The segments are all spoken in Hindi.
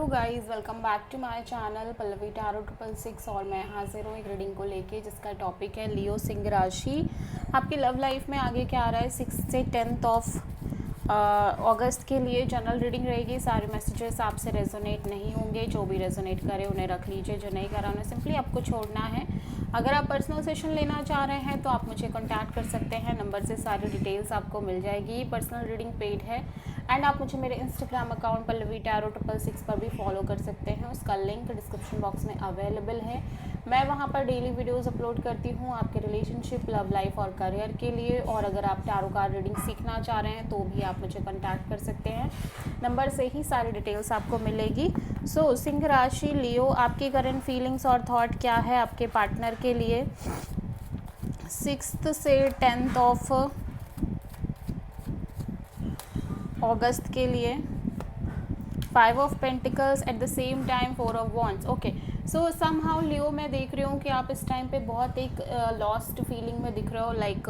Hello guys, welcome back to my channel Pallavi tarot 666 और मैं हाजिर हूँ एक रीडिंग को लेके जिसका टॉपिक है लियो सिंह राशि। आपकी लव लाइफ में आगे क्या आ रहा है 6 से 10 ऑफ अगस्त के लिए जनरल रीडिंग रहेगी। सारे मैसेजेस आपसे रेजोनेट नहीं होंगे, जो भी रेजोनेट करे उन्हें रख लीजिए, जो नहीं करा उन्हें सिंपली आपको छोड़ना है। अगर आप पर्सनल सेशन लेना चाह रहे हैं तो आप मुझे कॉन्टैक्ट कर सकते हैं, नंबर से सारी डिटेल्स आपको मिल जाएगी। पर्सनल रीडिंग पेड है एंड आप मुझे मेरे इंस्टाग्राम अकाउंट पल्लवी टैरो 666 पर भी फॉलो कर सकते हैं, उसका लिंक डिस्क्रिप्शन बॉक्स में अवेलेबल है। मैं वहाँ पर डेली वीडियोस अपलोड करती हूँ आपके रिलेशनशिप, लव लाइफ और करियर के लिए। और अगर आप टैरो कार्ड रीडिंग सीखना चाह रहे हैं तो भी आप मुझे कॉन्टैक्ट कर सकते हैं, नंबर से ही सारी डिटेल्स आपको मिलेगी। सो सिंह राशि लियो, आपकी करंट फीलिंग्स और थॉट क्या है आपके पार्टनर के लिए 6 से 10 ऑफ अगस्त के लिए। 5 of pentacles at the same time 4 of wands. Okay, so somehow Leo मैं देख रही हूँ कि आप इस टाइम पे बहुत एक लॉस्ट फीलिंग में दिख रहे हो, लाइक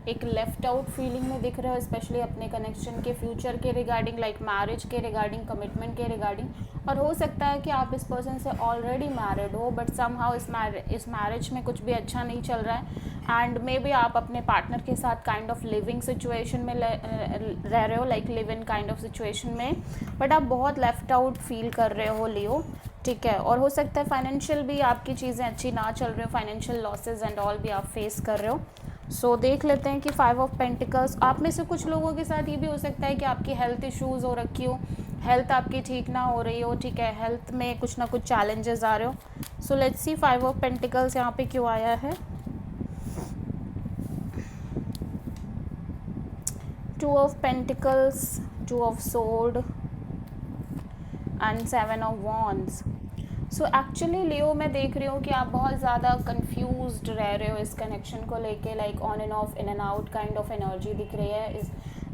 एक लेफ्ट आउट फीलिंग में दिख रहे हो, स्पेशली अपने कनेक्शन के फ्यूचर के रिगार्डिंग, लाइक मैरिज के रिगार्डिंग, कमिटमेंट के रिगार्डिंग। और हो सकता है कि आप इस पर्सन से ऑलरेडी मैरिड हो बट समहाउ इस मैरिज में कुछ भी अच्छा नहीं चल रहा है एंड मे बी आप अपने पार्टनर के साथ काइंड ऑफ लिविंग सिचुएशन में रह रहे हो, like live in kind of situation में, बट आप बहुत लेफ्ट आउट फील कर रहे हो लियो, ठीक है। और हो सकता है फाइनेंशियल भी आपकी चीज़ें अच्छी ना चल रही हो, फाइनेंशियल लॉसेज एंड ऑल भी आप फेस कर रहे हो। सो देख लेते हैं कि 5 ऑफ पेंटिकल्स, आप में से कुछ लोगों के साथ ये भी हो सकता है कि आपकी हेल्थ इश्यूज़ हो रखी हो, हेल्थ आपकी ठीक ना हो रही हो, ठीक है, हेल्थ में कुछ ना कुछ चैलेंजेस आ रहे हो। So let's see 5 of pentacles यहाँ पे क्यों आया है। 2 of pentacles, 2 of sword and 7 of wands. So actually Leo मैं देख रही हूँ कि आप बहुत ज़्यादा कंफ्यूज्ड रह रहे हो इस कनेक्शन को लेके, like on end of, in and out kind of energy दिख रही है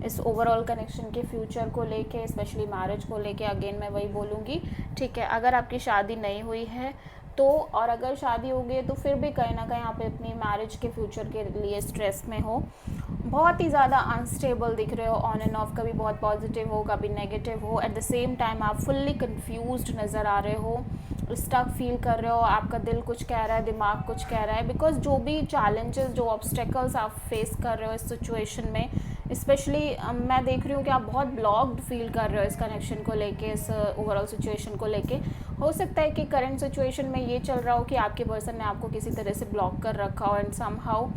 इस ओवरऑल कनेक्शन के फ्यूचर को लेके, स्पेशली मैरिज को लेके। अगेन मैं वही बोलूँगी, ठीक है, अगर आपकी शादी नहीं हुई है तो, और अगर शादी हो गई तो फिर भी कहीं ना कहीं आप अपनी मैरिज के फ्यूचर के लिए स्ट्रेस में हो, बहुत ही ज़्यादा अनस्टेबल दिख रहे हो, ऑन एंड ऑफ, कभी बहुत पॉजिटिव हो कभी नेगेटिव हो। एट द सेम टाइम आप फुल्ली कंफ्यूज्ड नज़र आ रहे हो, स्टक फील कर रहे हो, आपका दिल कुछ कह रहा है, दिमाग कुछ कह रहा है, बिकॉज जो भी चैलेंजेस, जो ऑब्स्टेकल्स आप फेस कर रहे हो इस सिचुएशन में, स्पेशली मैं देख रही हूँ कि आप बहुत ब्लॉक्ड फील कर रहे हो इस कनेक्शन को लेके, इस ओवरऑल सिचुएशन को लेके। हो सकता है कि करंट सिचुएशन में ये चल रहा हो कि आपके पर्सन ने आपको किसी तरह से ब्लॉक कर रखा हो एंड समहाउ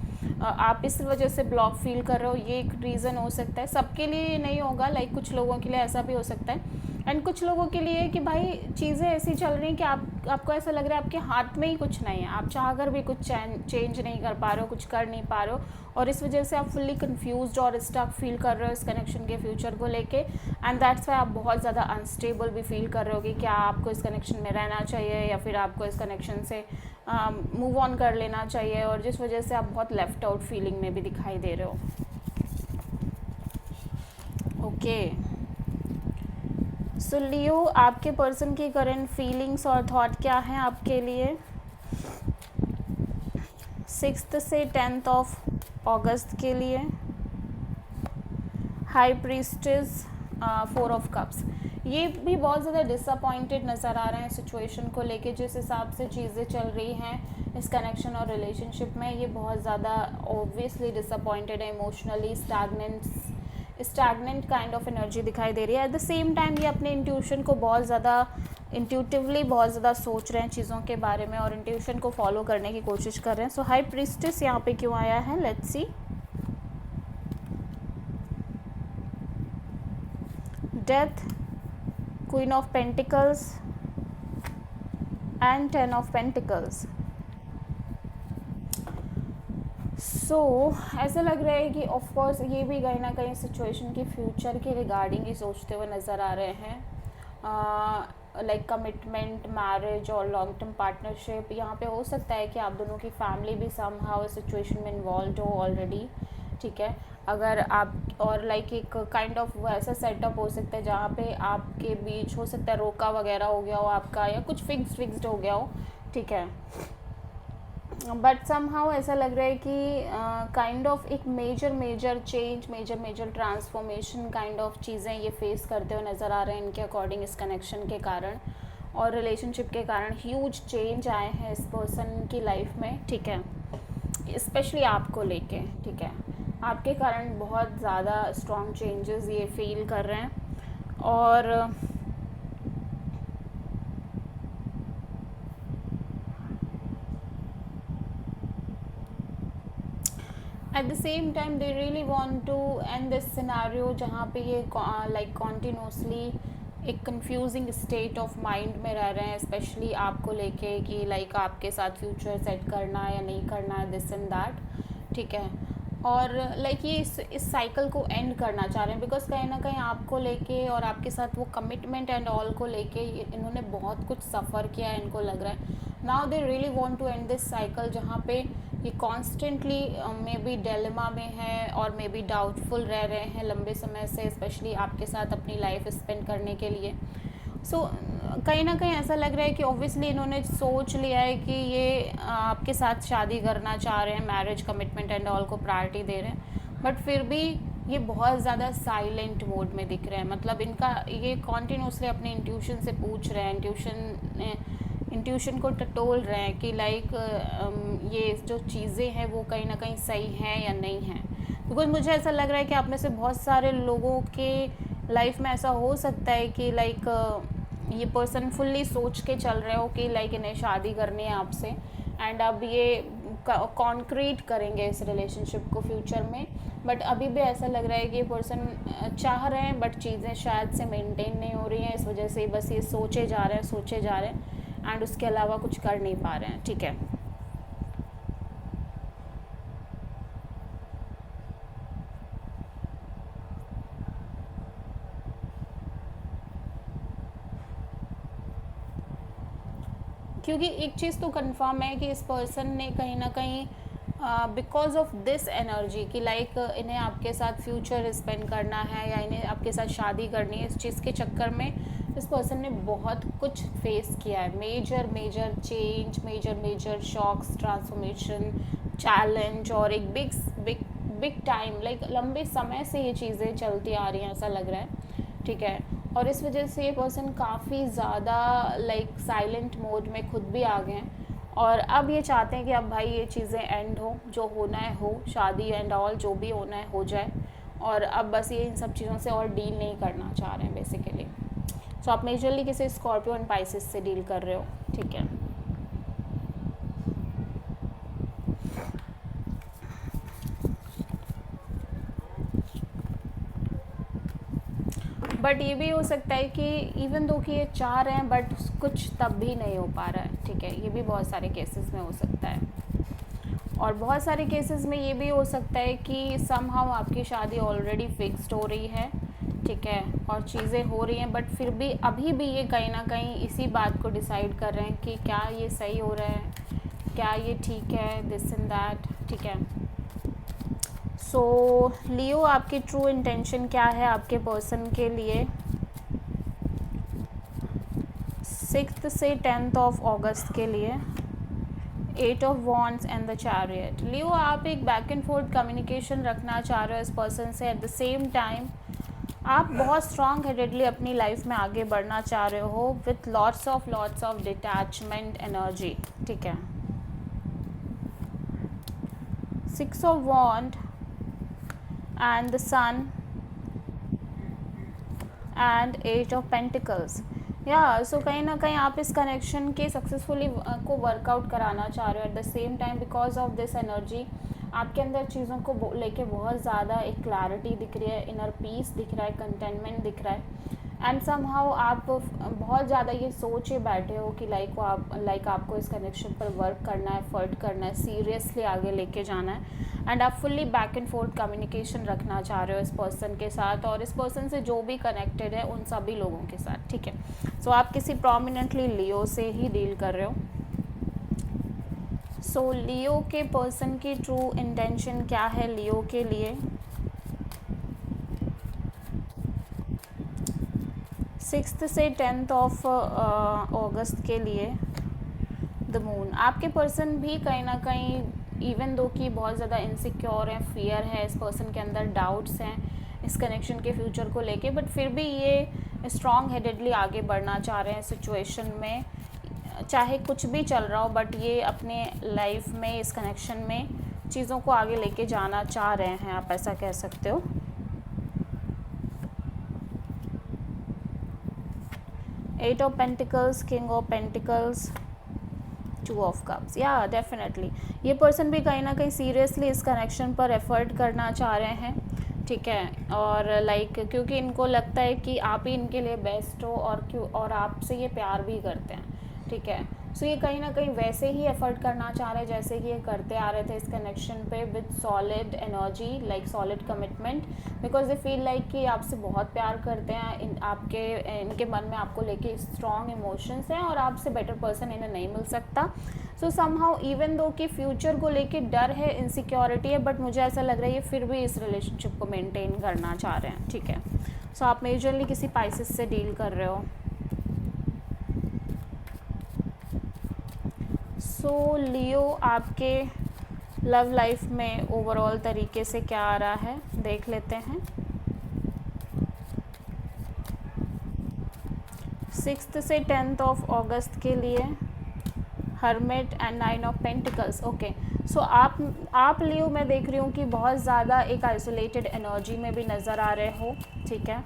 आप इस वजह से ब्लॉक फील कर रहे हो, ये एक रीज़न हो सकता है। सबके लिए नहीं होगा, लाइक कुछ लोगों के लिए ऐसा भी हो सकता है एंड कुछ लोगों के लिए कि भाई चीज़ें ऐसी चल रही हैं कि आपको ऐसा लग रहा है आपके हाथ में ही कुछ नहीं है, आप चाह कर भी कुछ चेंज नहीं कर पा रहे हो, कुछ कर नहीं पा रहे हो, और इस वजह से आप फुल्ली कंफ्यूज्ड और स्टक फील कर रहे हो इस कनेक्शन के फ्यूचर को लेके एंड दैट्स वाई आप बहुत ज़्यादा अनस्टेबल भी फील कर रहे हो कि क्या आपको इस कनेक्शन में रहना चाहिए या फिर आपको इस कनेक्शन से मूव ऑन कर लेना चाहिए, और जिस वजह से आप बहुत लेफ्ट आउट फीलिंग में भी दिखाई दे रहे हो। ओके, सो लियो, आपके पर्सन की करंट फीलिंग्स और थॉट क्या हैं आपके लिए 6 से 10 ऑफ अगस्त के लिए। हाई प्रीस्टेस, 4 ऑफ कप्स, ये भी बहुत ज़्यादा डिसअपॉइंटेड नज़र आ रहे हैं सिचुएशन को लेके, जिस हिसाब से चीज़ें चल रही हैं इस कनेक्शन और रिलेशनशिप में, ये बहुत ज़्यादा ऑब्वियसली डिसअपॉइंटेड है, emotionally stagnant kind of energy दिखाई दे रही है। एट द सेम टाइम ये अपने इंट्यूशन को बहुत ज़्यादा इंट्यूटिवली बहुत ज़्यादा सोच रहे हैं चीज़ों के बारे में और इंट्यूशन को फॉलो करने की कोशिश कर रहे हैं। सो हाई प्रीस्टेस यहाँ पे क्यों आया है, let's see. Death, queen of pentacles and 10 of pentacles. So ऐसा लग रहा है कि ऑफ कोर्स ये भी कहीं ना कहीं सिचुएशन के फ्यूचर के रिगार्डिंग ही सोचते हुए नज़र आ रहे हैं, लाइक कमिटमेंट, मैरिज और लॉन्ग टर्म पार्टनरशिप। यहाँ पे हो सकता है कि आप दोनों की फैमिली भी समहाउ इस सिचुएशन में इन्वॉल्व हो ऑलरेडी, ठीक है। अगर आप, और लाइक एक काइंड ऑफ वैसा सेटअप हो सकता है जहाँ पे आपके बीच हो सकता है रोका वगैरह हो गया हो आपका, या कुछ फिक्स्ड हो गया हो, ठीक है। बट समहाउ ऐसा लग रहा है कि काइंड ऑफ एक major major change, major major transformation kind of चीज़ें ये फेस करते हुए नज़र आ रहे हैं इनके अकॉर्डिंग, इस कनेक्शन के कारण और रिलेशनशिप के कारण ह्यूज चेंज आए हैं इस पर्सन की लाइफ में, ठीक है, स्पेशली आपको लेके, ठीक है, आपके कारण बहुत ज़्यादा स्ट्रॉन्ग चेंजेस ये फील कर रहे हैं। और at the same time they really want to end this scenario, जहाँ पे ये लाइक कॉन्टिन्यूसली एक कंफ्यूजिंग स्टेट ऑफ माइंड में रह रहे हैं, स्पेशली आपको लेके कि लाइक आपके साथ फ्यूचर सेट करना है या नहीं करना है, दिस एंड दैट, ठीक है। और लाइक ये इस साइकिल को एंड करना चाह रहे हैं, बिकॉज कहीं ना कहीं आपको लेके और आपके साथ वो कमिटमेंट एंड ऑल को लेके इन्होंने बहुत कुछ सफ़र किया है, इनको लग रहा है now they really want to end this cycle, जहाँ पे ये कॉन्स्टेंटली मे बी डिलेमा में है और मे बी डाउटफुल रह रहे हैं लंबे समय से, स्पेशली आपके साथ अपनी लाइफ स्पेंड करने के लिए। सो कहीं ना कहीं ऐसा लग रहा है कि ऑब्वियसली इन्होंने सोच लिया है कि ये आपके साथ शादी करना चाह रहे हैं, मैरिज कमिटमेंट एंड ऑल को प्रायोरिटी दे रहे हैं, बट फिर भी ये बहुत ज़्यादा साइलेंट मोड में दिख रहे हैं। मतलब इनका ये कॉन्टिन्यूसली अपने इंट्यूशन से पूछ रहे हैं, इंट्यूशन को टटोल रहे हैं कि लाइक ये जो चीज़ें हैं वो कहीं ना कहीं सही हैं या नहीं हैं। बिकॉज मुझे ऐसा लग रहा है कि आप में से बहुत सारे लोगों के लाइफ में ऐसा हो सकता है कि लाइक ये पर्सन फुल्ली सोच के चल रहे हो कि लाइक इन्हें शादी करनी है आपसे, एंड अब ये कॉन्क्रीट करेंगे इस रिलेशनशिप को फ्यूचर में। बट अभी भी ऐसा लग रहा है कि ये पर्सन चाह रहे हैं बट चीज़ें शायद से मेंटेन नहीं हो रही हैं, इस वजह से बस ये सोचे जा रहे हैं एंड उसके अलावा कुछ कर नहीं पा रहे हैं, ठीक है। क्योंकि एक चीज़ तो कंफर्म है कि इस पर्सन ने कहीं ना कहीं बिकॉज ऑफ दिस एनर्जी कि लाइक इन्हें आपके साथ फ्यूचर स्पेंड करना है या इन्हें आपके साथ शादी करनी है, इस चीज़ के चक्कर में इस पर्सन ने बहुत कुछ फेस किया है, major major change, major major shocks, transformation, challenge, और एक big big big time like लंबे समय से ये चीज़ें चलती आ रही हैं ऐसा लग रहा है, ठीक है। और इस वजह से ये पर्सन काफ़ी ज़्यादा लाइक साइलेंट मोड में खुद भी आ गए हैं, और अब ये चाहते हैं कि अब भाई ये चीज़ें एंड हो, जो होना है हो, शादी एंड ऑल जो भी होना है हो जाए, और अब बस ये इन सब चीज़ों से और डील नहीं करना चाह रहे हैं बेसिकली। सो आप मेजरली किसी स्कॉर्पियो एंड पाइसेस से डील कर रहे हो, ठीक है। बट ये भी हो सकता है कि इवन दो कि ये चाह रहे हैं बट कुछ तब भी नहीं हो पा रहा है, ठीक है, ये भी बहुत सारे केसेस में हो सकता है। और बहुत सारे केसेस में ये भी हो सकता है कि समहाउ आपकी शादी ऑलरेडी फिक्स्ड हो रही है, ठीक है, और चीज़ें हो रही हैं, बट फिर भी अभी भी ये कहीं ना कहीं इसी बात को डिसाइड कर रहे हैं कि क्या ये सही हो रहा है, क्या ये ठीक है, दिस एंड दैट, ठीक है। सो लियो, आपकी ट्रू इंटेंशन क्या है आपके पर्सन के लिए 6 से 10 ऑफ अगस्त के लिए? 8 of wands and the chariot. Leo, आप एक बैक एंड फोर्थ कम्युनिकेशन रखना चाह रहे हो इस पर्सन से, एट द सेम टाइम आप बहुत स्ट्रॉन्ग हेडेडली अपनी लाइफ में आगे बढ़ना चाह रहे हो with lots of detachment energy, ठीक है। 6 of wand and the sun and 8 of pentacles. या सो कहीं ना कहीं आप इस कनेक्शन के सक्सेसफुली को वर्कआउट कराना चाह रहे हो, eight the same time because of this energy आपके अंदर चीज़ों को लेके बहुत ज़्यादा एक क्लैरिटी दिख रही है, इनर पीस दिख रहा है, कंटेनमेंट दिख रहा है, एंड समहाउ आप बहुत ज़्यादा ये सोचे बैठे हो कि लाइक आपको इस कनेक्शन पर वर्क करना है, एफर्ट करना है, सीरियसली आगे लेके जाना है, एंड आप fully back and fourth communication रखना चाह रहे हो इस पर्सन के साथ और इस पर्सन से जो भी कनेक्टेड है उन सभी लोगों के साथ, ठीक है। सो आप किसी प्रोमिनेंटली लियो से ही डील कर रहे हो। सो लियो के पर्सन की ट्रू इंटेंशन क्या है लियो के लिए 6 से 10 ऑफ अगस्त के लिए? द मून, आपके पर्सन भी कहीं ना कहीं इवन दो कि बहुत ज़्यादा इनसिक्योर है, फियर है, इस पर्सन के अंदर डाउट्स हैं इस कनेक्शन के फ्यूचर को लेके, बट फिर भी ये स्ट्रॉन्ग हेडेडली आगे बढ़ना चाह रहे हैं सिचुएशन में, चाहे कुछ भी चल रहा हो, बट ये अपने लाइफ में इस कनेक्शन में चीज़ों को आगे लेके जाना चाह रहे हैं, आप ऐसा कह सकते हो। Eight of pentacles, king of pentacles, two of cups, या डेफिनेटली ये पर्सन भी कहीं ना कहीं सीरियसली इस कनेक्शन पर एफर्ट करना चाह रहे हैं, ठीक है, और लाइक क्योंकि इनको लगता है कि आप ही इनके लिए बेस्ट हो, और आपसे ये प्यार भी करते हैं, ठीक है। सो ये कहीं ना कहीं वैसे ही एफर्ट करना चाह रहे हैं जैसे कि ये करते आ रहे थे इस कनेक्शन पे, with solid energy, like solid commitment, because they feel like कि आपसे बहुत प्यार करते हैं, इनके मन में आपको लेके स्ट्रॉन्ग इमोशंस हैं, और आपसे बेटर पर्सन इन्हें नहीं मिल सकता। सो समहाउ इवन दो कि फ्यूचर को लेके डर है, इनसिक्योरिटी है, बट मुझे ऐसा लग रहा है ये फिर भी इस रिलेशनशिप को मेंटेन करना चाह रहे हैं, ठीक है। सो आप मेजरली किसी पाइसेस से डील कर रहे हो। सो लियो आपके लव लाइफ में ओवरऑल तरीके से क्या आ रहा है देख लेते हैं। 6 से 10 ऑफ अगस्त के लिए hermit and 9 of pentacles, okay. So आप लियो मैं देख रही हूँ कि बहुत ज़्यादा एक आइसोलेटेड एनर्जी में भी नज़र आ रहे हो, ठीक है,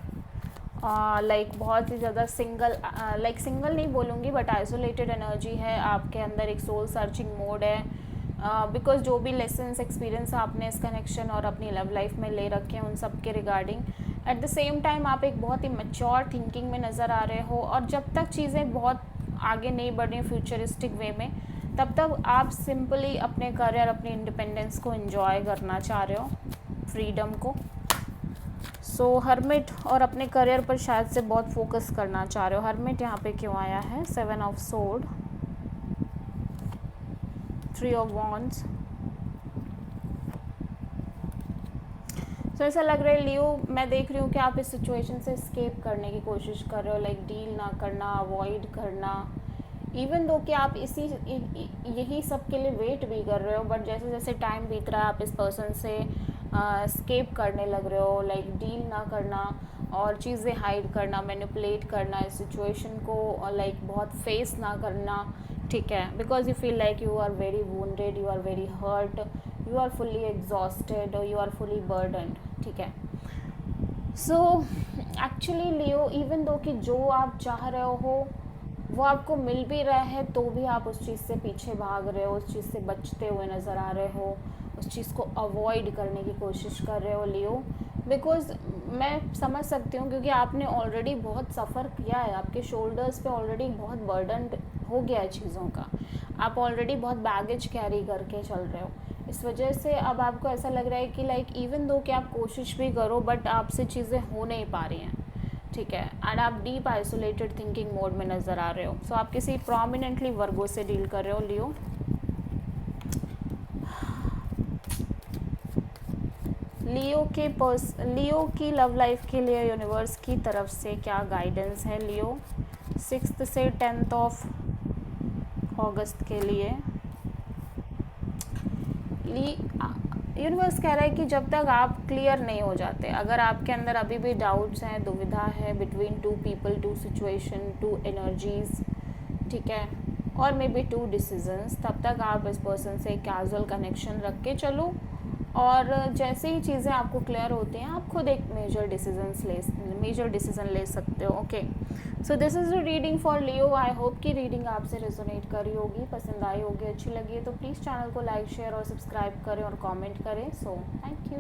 लाइक बहुत ही ज़्यादा सिंगल नहीं बोलूँगी, बट आइसोलेटेड एनर्जी है आपके अंदर, एक सोल सर्चिंग मोड है, बिकॉज जो भी लेसन्स एक्सपीरियंस आपने इस कनेक्शन और अपनी लव लाइफ में ले रखे हैं उन सब के regarding, eight the same time आप एक बहुत ही मैच्योर थिंकिंग में नज़र आ रहे हो, और जब तक चीज़ें बहुत आगे नहीं बढ़ रही फ्यूचरिस्टिक वे में, तब तक आप सिंपली अपने करियर, अपनी इंडिपेंडेंस को एंजॉय करना चाह रहे हो, फ्रीडम को। सो हर्मिट और अपने करियर पर शायद से बहुत फोकस करना चाह रहे हो। हर्मिट यहाँ पे क्यों आया है? 7 ऑफ सोर्ड, 3 ऑफ वॉन्ड्स। तो ऐसा लग रहा है लियो, मैं देख रही हूँ कि आप इस सिचुएशन से एस्केप करने की कोशिश कर रहे हो, लाइक डील ना करना, अवॉइड करना, इवन दो कि आप यही सब के लिए वेट भी कर रहे हो, बट जैसे जैसे टाइम बीत रहा है आप इस पर्सन से एस्केप करने लग रहे हो, लाइक डील ना करना और चीज़ें हाइड करना, मैनिपुलेट करना, इस सिचुएशन को लाइक बहुत फेस ना करना, ठीक है, because you feel like you are very wounded, you are very hurt, you are fully exhausted और यू आर फुली बर्डनड, ठीक है। सो एक्चुअली लियो, इवन दो कि जो आप चाह रहे हो वो आपको मिल भी रहा है, तो भी आप उस चीज़ से पीछे भाग रहे हो, उस चीज़ से बचते हुए नज़र आ रहे हो, उस चीज़ को अवॉइड करने की कोशिश कर रहे हो लियो, बिकॉज़ मैं समझ सकती हूँ क्योंकि आपने ऑलरेडी बहुत सफ़र किया है, आपके शोल्डर्स पे ऑलरेडी बहुत बर्डन हो गया है चीज़ों का, आप ऑलरेडी बहुत बैगेज कैरी करके चल रहे हो, इस वजह से अब आपको ऐसा लग रहा है कि लाइक इवन दो कि आप कोशिश भी करो बट आपसे चीज़ें हो नहीं पा रही हैं, ठीक है, एंड आप डीप आइसोलेटेड थिंकिंग मोड में नज़र आ रहे हो। सो आप किसी प्रोमिनेंटली वर्गो से डील कर रहे हो लियो। लियो की लव लाइफ के लिए यूनिवर्स की तरफ से क्या गाइडेंस है लियो 6 से 10 ऑफ अगस्त के लिए? यूनिवर्स कह रहा है कि जब तक आप क्लियर नहीं हो जाते, अगर आपके अंदर अभी भी डाउट्स हैं, दुविधा है बिटवीन 2 पीपल, 2 सिचुएशन, 2 एनर्जीज, ठीक है, और मे बी 2 डिसीजंस, तब तक आप इस पर्सन से कैजुअल कनेक्शन रख के चलो, और जैसे ही चीज़ें आपको क्लियर होती हैं आप खुद एक मेजर डिसीजन ले सकते हो, okay. So this is the reading for Leo. I hope कि रीडिंग आपसे रेजोनेट करी होगी, पसंद आई होगी, अच्छी लगी है तो प्लीज़ चैनल को लाइक, शेयर और सब्सक्राइब करें और कमेंट करें। So thank you.